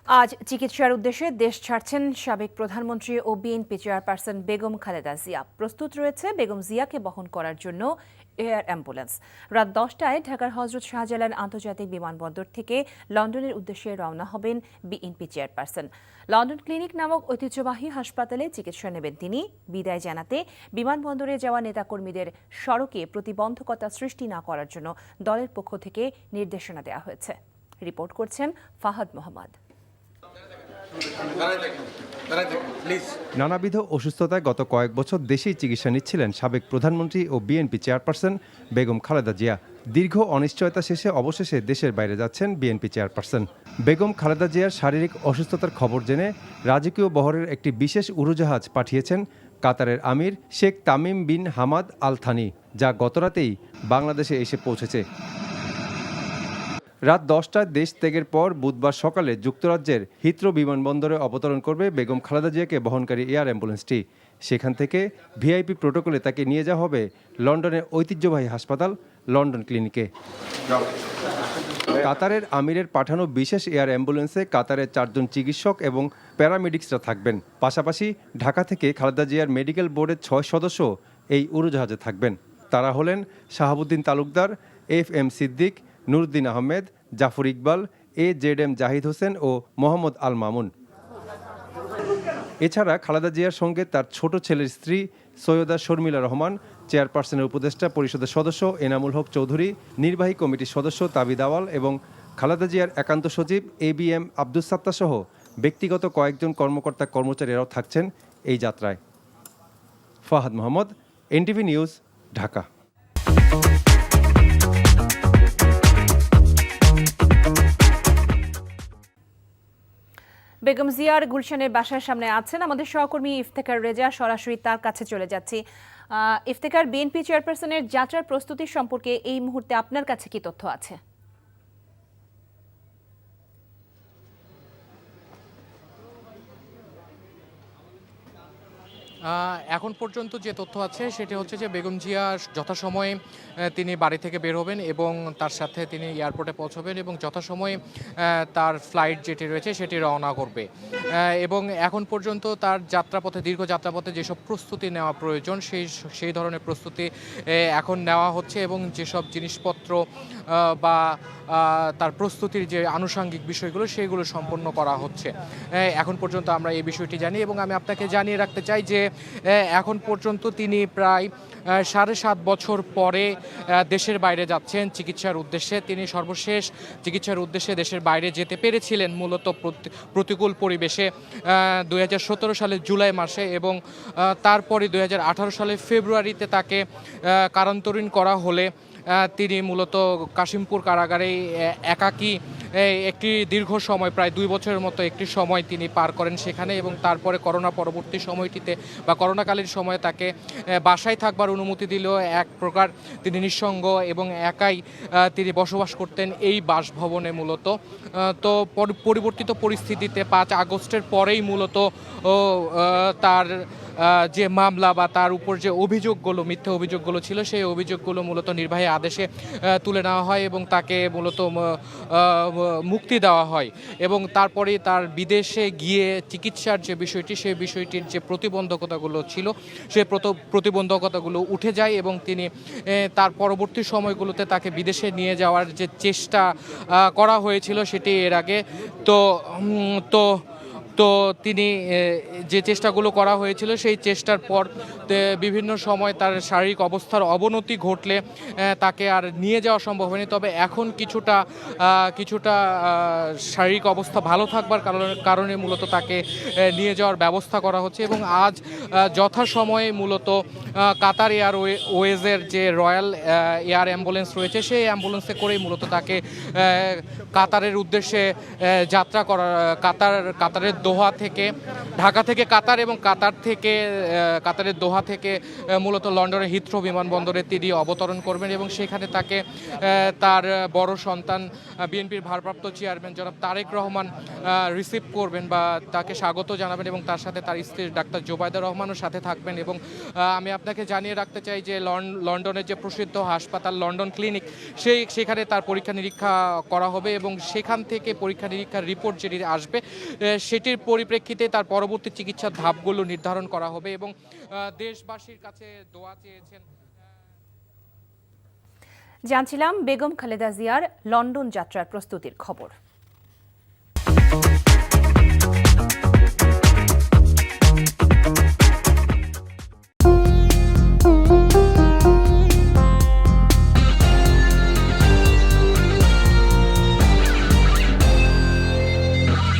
আজ চিকিৎসার উদ্দেশ্যে দেশ ছাড়ছেন সাবেক প্রধানমন্ত্রী ও বিএনপি চেয়ারপারসন বেগম খালেদা জিয়া। প্রস্তুত রয়েছে বেগম জিয়াকে বহন করার জন্য এয়ার অ্যাম্বুলেন্স। রাত 10টায় ঢাকার হজরত শাহজালাল আন্তর্জাতিক বিমানবন্দর থেকে লন্ডনের উদ্দেশ্যে রওনা হবেন বিএনপি চেয়ারপারসন। লন্ডন ক্লিনিক নামক ঐতিহ্যবাহী হাসপাতালে চিকিৎসা নেবেন তিনি। বিদায় জানাতে বিমানবন্দরে যাওয়া নেতাকর্মীদের সড়কে প্রতিবন্ধকতা সৃষ্টি না করার জন্য দলের পক্ষ থেকে নির্দেশনা দেওয়া হয়েছে। রিপোর্ট করছেন ফাহাদ মোহাম্মদ। নানাবিধ অসুস্থতায় গত কয়েক বছর দেশেই চিকিৎসা নিচ্ছিলেন সাবেক প্রধানমন্ত্রী ও বিএনপি চেয়ারপারসন বেগম খালেদা জিয়া। দীর্ঘ অনিশ্চয়তা শেষে অবশেষে দেশের বাইরে যাচ্ছেন বিএনপি চেয়ারপারসন। বেগম খালেদা জিয়ার শারীরিক অসুস্থতার খবর জেনে রাজকীয় বহরের একটি বিশেষ উড়োজাহাজ পাঠিয়েছেন কাতারের আমির Sheikh Tamim bin Hamad Al Thani, যা গতরাতেই বাংলাদেশে এসে পৌঁছেছে। রাত 10টায় দেশ ত্যাগের পর বুধবার সকালে যুক্তরাজ্যের হিথ্রো বিমানবন্দরে অবতরণ করবে বেগম খালেদা জিয়াকে বহনকারী এয়ার অ্যাম্বুলেন্সটি। সেখান থেকে ভিআইপি প্রোটোকলে তাকে নিয়ে যাওয়া হবে লন্ডনের ঐতিহ্যবাহী হাসপাতাল লন্ডন ক্লিনিকে। কাতারের আমিরের পাঠানো বিশেষ এয়ার অ্যাম্বুলেন্সে কাতারের 4 জন চিকিৎসক এবং প্যারামেডিক্সরা থাকবেন। পাশাপাশি ঢাকা থেকে খালেদা জিয়ার মেডিকেল বোর্ডের 6 সদস্য এই উড়োজাহাজে থাকবেন। তারা হলেন শাহাবুদ্দিন তালুকদার, FM সিদ্দিক, নুরুদ্দিন আহমেদ, জাফর ইকবাল, AZM জাহিদ হোসেন ও মোহাম্মদ আল মামুন। এছাড়া খালেদা জিয়ার সঙ্গে তার ছোট ছেলের স্ত্রী সৈয়দা শর্মিলা রহমান, চেয়ারপারসনের উপদেষ্টা পরিষদের সদস্য এনামুল হক চৌধুরী, নির্বাহী কমিটির সদস্য তাবিদ আওয়াল এবং খালেদা জিয়ার একান্ত সচিব ABM আব্দুস সাত্তার সহ ব্যক্তিগত কয়েকজন কর্মকর্তা কর্মচারীরাও থাকছেন এই যাত্রায়। Fahad Mohammad, NTV news, Dhaka. বেগম জিয়ার গুলশানের বাসার সামনে আছেন আমাদের সহকর্মী ইফতেখার রেজা। সরাসরি তার কাছে চলে যাচ্ছি। ইফতেখার, বিএনপি চেয়ারপারসনের যাত্রার প্রস্তুতি সম্পর্কে এই মুহূর্তে আপনার কাছে কি তথ্য আছে? এখন পর্যন্ত যে তথ্য আছে সেটি হচ্ছে যে বেগম জিয়া যথাসময়ে তিনি বাড়ি থেকে বের হবেন এবং তার সাথে তিনি এয়ারপোর্টে পৌঁছবেন এবং যথাসময়ে তার ফ্লাইট যেটি রয়েছে সেটি রওনা করবে। এবং এখন পর্যন্ত তার যাত্রাপথে, দীর্ঘ যাত্রাপথে যেসব প্রস্তুতি নেওয়া প্রয়োজন সেই ধরনের প্রস্তুতি এখন নেওয়া হচ্ছে এবং যেসব জিনিসপত্র বা তার প্রস্তুতির যে আনুষঙ্গিক বিষয়গুলো সেগুলো সম্পন্ন করা হচ্ছে। এখন পর্যন্ত আমরা এই বিষয়টি জানি এবং আমি আপনাকে জানিয়ে রাখতে চাই যে এখন পর্যন্ত তিনি প্রায় 7.5 বছর পরে দেশের বাইরে যাচ্ছেন চিকিৎসার উদ্দেশ্যে। তিনি সর্বশেষ চিকিৎসার উদ্দেশ্যে দেশের বাইরে যেতে পেরেছিলেন মূলত প্রতিকূল পরিবেশে 2017 সালের জুলাই মাসে এবং তারপরে 2018 সালের ফেব্রুয়ারিতে তাকে কারান্তরীণ করা হলে তিনি মূলত কাশিমপুর কারাগারেই একাকী একটি দীর্ঘ সময়, প্রায় 2 বছরের মতো একটি সময় তিনি পার করেন সেখানে এবং তারপরে করোনা পরবর্তী সময়টিতে বা করোনাকালীন সময়ে তাকে বাসায় থাকবার অনুমতি দিল। এক প্রকার তিনি নিঃসঙ্গ এবং একাই তিনি বসবাস করতেন এই বাসভবনে মূলত। তো পরিবর্তিত পরিস্থিতিতে 5 আগস্টের পরেই মূলত তার যে মামলা বা তার উপর যে অভিযোগগুলো, মিথ্যা অভিযোগগুলো ছিল সেই অভিযোগগুলো মূলত নির্বাহী আদেশে তুলে নেওয়া হয় এবং তাকে মূলত মুক্তি দেওয়া হয় এবং তারপরে তার বিদেশে গিয়ে চিকিৎসার যে বিষয়টি, সেই বিষয়টির যে প্রতিবন্ধকতাগুলো ছিল সেই প্রতিবন্ধকতাগুলো উঠে যায় এবং তিনি তার পরবর্তী সময়গুলোতে তাকে বিদেশে নিয়ে যাওয়ার যে চেষ্টা করা হয়েছিল সেটি এর আগে তো তিনি যে চেষ্টাগুলো করা হয়েছিল সেই চেষ্টার পর বিভিন্ন সময় তার শারীরিক অবস্থার অবনতি ঘটলে তাকে আর নিয়ে যাওয়া সম্ভব হয়নি। তবে এখন কিছুটা শারীরিক অবস্থা ভালো থাকবার কারণে মূলত তাকে নিয়ে যাওয়ার ব্যবস্থা করা হচ্ছে এবং আজ যথাসময়ে মূলত কাতার এয়ারওয়েজের যে রয়্যাল এয়ার অ্যাম্বুলেন্স রয়েছে সেই অ্যাম্বুলেন্সে করেই মূলত তাকে কাতারের উদ্দেশ্যে যাত্রা করা, কাতারের দোহা থেকে, ঢাকা থেকে কাতার এবং কাতার থেকে কাতারের দোহা থেকে মূলত লন্ডনের হিথ্রো বিমানবন্দরে তিনি অবতরণ করবেন এবং সেখানে তাকে তার বড় সন্তান বিএনপির ভারপ্রাপ্ত চেয়ারম্যান জনাব তারেক রহমান রিসিভ করবেন বা তাকে স্বাগত জানাবেন এবং তার সাথে তার স্ত্রী ডাক্তার জোবায়দা রহমানও সাথে থাকবেন। এবং আমি আপনাকে জানিয়ে রাখতে চাই যে লন্ডনের যে প্রসিদ্ধ হাসপাতাল লন্ডন ক্লিনিক সেখানে তার পরীক্ষা নিরীক্ষা করা হবে এবং সেখান থেকে পরীক্ষা নিরীক্ষার রিপোর্ট যেটি আসবে সেটির পরিপ্রেক্ষিতে তার পরবর্তী চিকিৎসার ধাপগুলো নির্ধারণ করা হবে এবং দেশবাসীর কাছে দোয়া চেয়েছেন। জানছিলাম বেগম খালেদা জিয়ার লন্ডন যাত্রার প্রস্তুতির খবর।